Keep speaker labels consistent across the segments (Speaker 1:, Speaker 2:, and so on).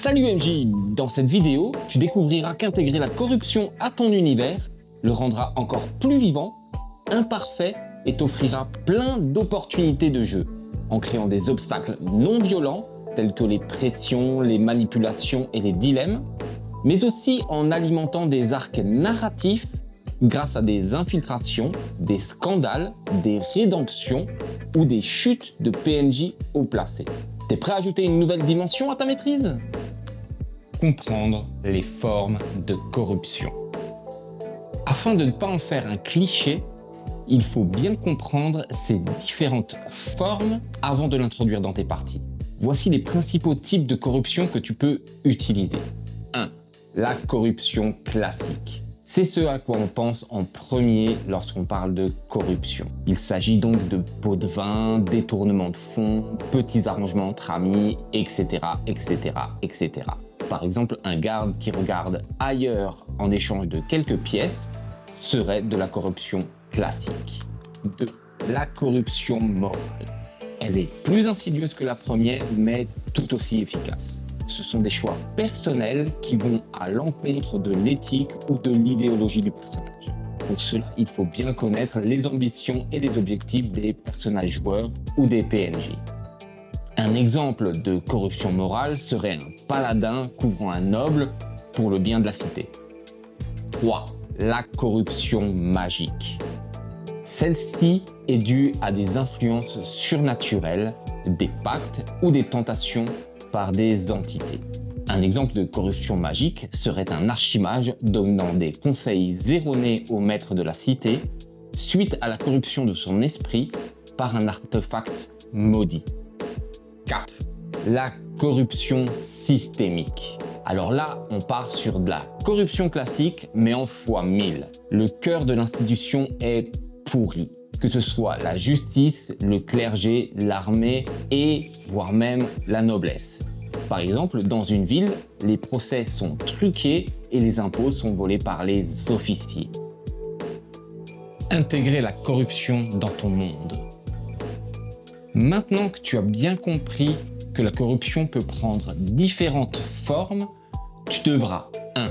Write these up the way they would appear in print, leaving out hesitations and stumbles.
Speaker 1: Salut MJ! Dans cette vidéo, tu découvriras qu'intégrer la corruption à ton univers le rendra encore plus vivant, imparfait et t'offrira plein d'opportunités de jeu, en créant des obstacles non violents tels que les pressions, les manipulations et les dilemmes, mais aussi en alimentant des arcs narratifs grâce à des infiltrations, des scandales, des rédemptions ou des chutes de PNJ haut placés. T'es prêt à ajouter une nouvelle dimension à ta maîtrise? Comprendre les formes de corruption. Afin de ne pas en faire un cliché, il faut bien comprendre ces différentes formes avant de l'introduire dans tes parties. Voici les principaux types de corruption que tu peux utiliser. 1. La corruption classique. C'est ce à quoi on pense en premier lorsqu'on parle de corruption. Il s'agit donc de pots de vin, détournement de fonds, petits arrangements entre amis, etc., etc., etc. Par exemple, un garde qui regarde ailleurs en échange de quelques pièces serait de la corruption classique. 2. La corruption morale. Elle est plus insidieuse que la première, mais tout aussi efficace. Ce sont des choix personnels qui vont à l'encontre de l'éthique ou de l'idéologie du personnage. Pour cela, il faut bien connaître les ambitions et les objectifs des personnages joueurs ou des PNJ. Un exemple de corruption morale serait un paladin couvrant un noble pour le bien de la cité. 3. La corruption magique. Celle-ci est due à des influences surnaturelles, des pactes ou des tentations par des entités. Un exemple de corruption magique serait un archimage donnant des conseils erronés au maître de la cité suite à la corruption de son esprit par un artefact maudit. 4. La corruption systémique. Alors là, on part sur de la corruption classique, mais en fois 1000. Le cœur de l'institution est pourri. Que ce soit la justice, le clergé, l'armée et voire même la noblesse. Par exemple, dans une ville, les procès sont truqués et les impôts sont volés par les officiers. Intégrer la corruption dans ton monde. Maintenant que tu as bien compris que la corruption peut prendre différentes formes, tu devras 1.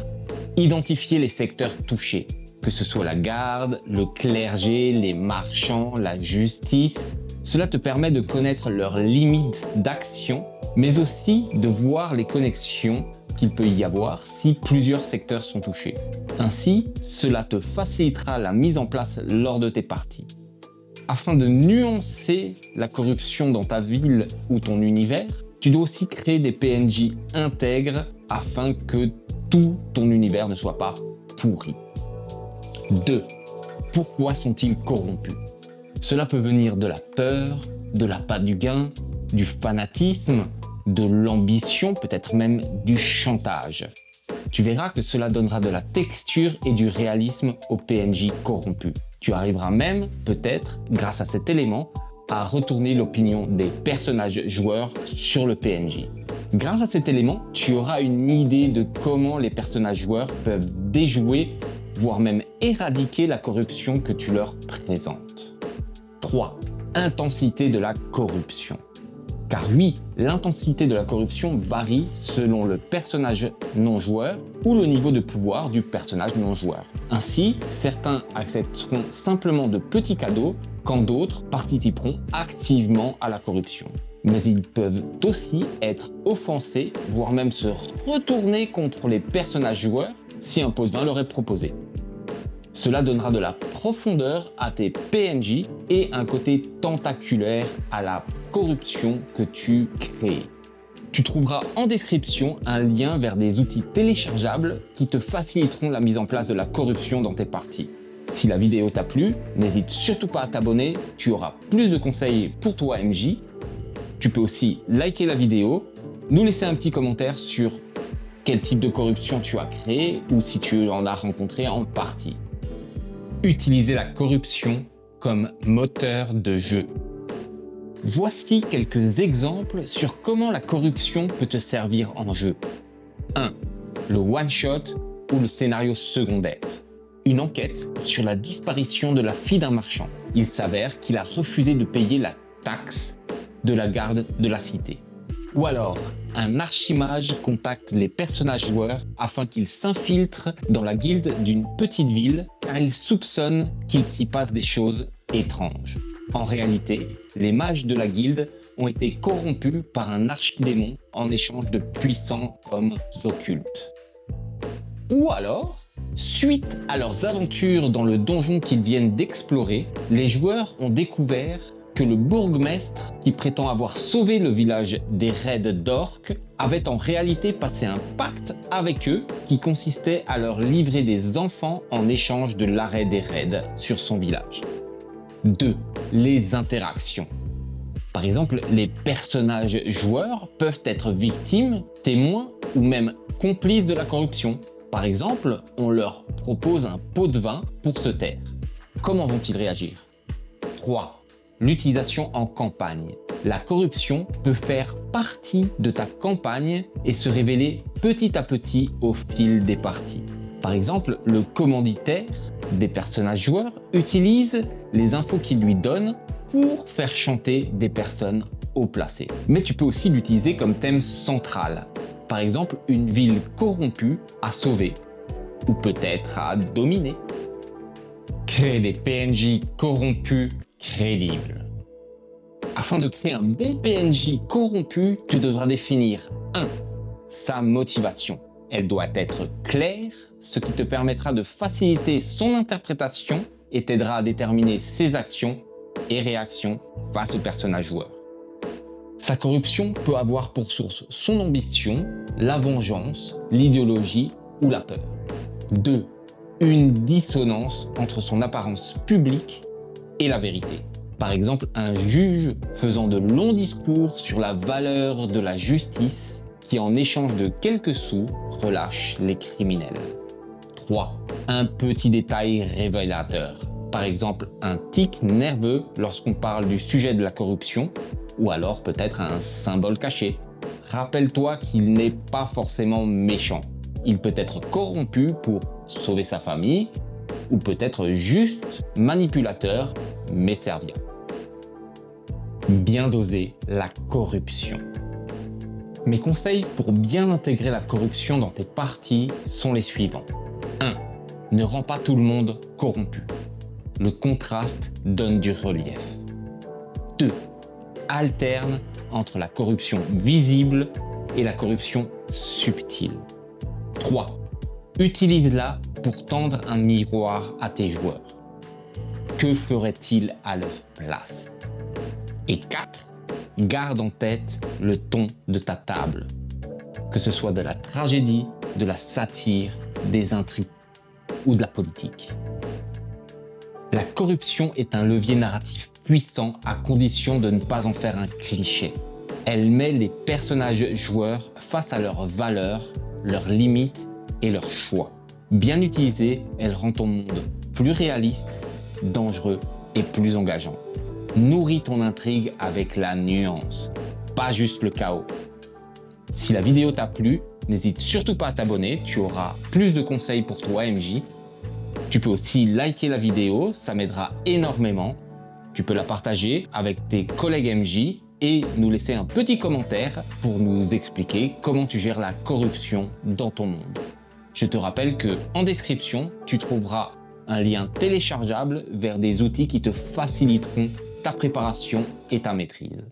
Speaker 1: Identifier les secteurs touchés, que ce soit la garde, le clergé, les marchands, la justice. Cela te permet de connaître leurs limites d'action, mais aussi de voir les connexions qu'il peut y avoir si plusieurs secteurs sont touchés. Ainsi, cela te facilitera la mise en place lors de tes parties. Afin de nuancer la corruption dans ta ville ou ton univers, tu dois aussi créer des PNJ intègres afin que tout ton univers ne soit pas pourri. 2. Pourquoi sont-ils corrompus? Cela peut venir de la peur, de l'appât du gain, du fanatisme, de l'ambition, peut-être même du chantage. Tu verras que cela donnera de la texture et du réalisme aux PNJ corrompus. Tu arriveras même, peut-être, grâce à cet élément, à retourner l'opinion des personnages joueurs sur le PNJ. Grâce à cet élément, tu auras une idée de comment les personnages joueurs peuvent déjouer, voire même éradiquer la corruption que tu leur présentes. 3. Intensité de la corruption. Car oui, l'intensité de la corruption varie selon le personnage non-joueur ou le niveau de pouvoir du personnage non-joueur. Ainsi, certains accepteront simplement de petits cadeaux, quand d'autres participeront activement à la corruption. Mais ils peuvent aussi être offensés, voire même se retourner contre les personnages joueurs si un pot de vin leur est proposé. Cela donnera de la profondeur à tes PNJ et un côté tentaculaire à la corruption que tu crées. Tu trouveras en description un lien vers des outils téléchargeables qui te faciliteront la mise en place de la corruption dans tes parties. Si la vidéo t'a plu, n'hésite surtout pas à t'abonner, tu auras plus de conseils pour toi MJ. Tu peux aussi liker la vidéo, nous laisser un petit commentaire sur quel type de corruption tu as créé ou si tu en as rencontré en partie. Utiliser la corruption comme moteur de jeu. Voici quelques exemples sur comment la corruption peut te servir en jeu. 1. Le one-shot ou le scénario secondaire. Une enquête sur la disparition de la fille d'un marchand. Il s'avère qu'il a refusé de payer la taxe de la garde de la cité. Ou alors, un archimage contacte les personnages joueurs afin qu'ils s'infiltrent dans la guilde d'une petite ville car il soupçonne qu'il s'y passe des choses étranges. En réalité, les mages de la guilde ont été corrompus par un archidémon en échange de puissants hommes occultes. Ou alors, suite à leurs aventures dans le donjon qu'ils viennent d'explorer, les joueurs ont découvert que le bourgmestre, qui prétend avoir sauvé le village des raids d'orques, avait en réalité passé un pacte avec eux qui consistait à leur livrer des enfants en échange de l'arrêt des raids sur son village. 2. Les interactions. Par exemple, les personnages joueurs peuvent être victimes, témoins ou même complices de la corruption. Par exemple, on leur propose un pot de vin pour se taire. Comment vont-ils réagir? 3. L'utilisation en campagne. La corruption peut faire partie de ta campagne et se révéler petit à petit au fil des parties. Par exemple, le commanditaire des personnages joueurs utilise les infos qu'il lui donne pour faire chanter des personnes haut placées. Mais tu peux aussi l'utiliser comme thème central. Par exemple, une ville corrompue à sauver ou peut-être à dominer. Créer des PNJ corrompus crédible. Afin de créer un bon PNJ corrompu, tu devras définir 1. Sa motivation. Elle doit être claire, ce qui te permettra de faciliter son interprétation et t'aidera à déterminer ses actions et réactions face au personnage joueur. Sa corruption peut avoir pour source son ambition, la vengeance, l'idéologie ou la peur. 2. Une dissonance entre son apparence publique et la vérité. Par exemple, un juge faisant de longs discours sur la valeur de la justice qui, en échange de quelques sous, relâche les criminels. 3. Un petit détail révélateur. Par exemple, un tic nerveux lorsqu'on parle du sujet de la corruption ou alors peut-être un symbole caché. Rappelle-toi qu'il n'est pas forcément méchant. Il peut être corrompu pour sauver sa famille ou peut-être juste manipulateur mais serviant. Bien doser la corruption. Mes conseils pour bien intégrer la corruption dans tes parties sont les suivants. 1. Ne rends pas tout le monde corrompu. Le contraste donne du relief. 2. Alterne entre la corruption visible et la corruption subtile. 3. Utilise-la pour tendre un miroir à tes joueurs. Que feraient-ils à leur place? Et 4. Garde en tête le ton de ta table. Que ce soit de la tragédie, de la satire, des intrigues ou de la politique. La corruption est un levier narratif puissant à condition de ne pas en faire un cliché. Elle met les personnages joueurs face à leurs valeurs, leurs limites et leurs choix. Bien utilisée, elle rend ton monde plus réaliste, dangereux et plus engageant. Nourris ton intrigue avec la nuance, pas juste le chaos. Si la vidéo t'a plu, n'hésite surtout pas à t'abonner, tu auras plus de conseils pour toi MJ. Tu peux aussi liker la vidéo, ça m'aidera énormément. Tu peux la partager avec tes collègues MJ et nous laisser un petit commentaire pour nous expliquer comment tu gères la corruption dans ton monde. Je te rappelle que en description, tu trouveras un lien téléchargeable vers des outils qui te faciliteront ta préparation et ta maîtrise.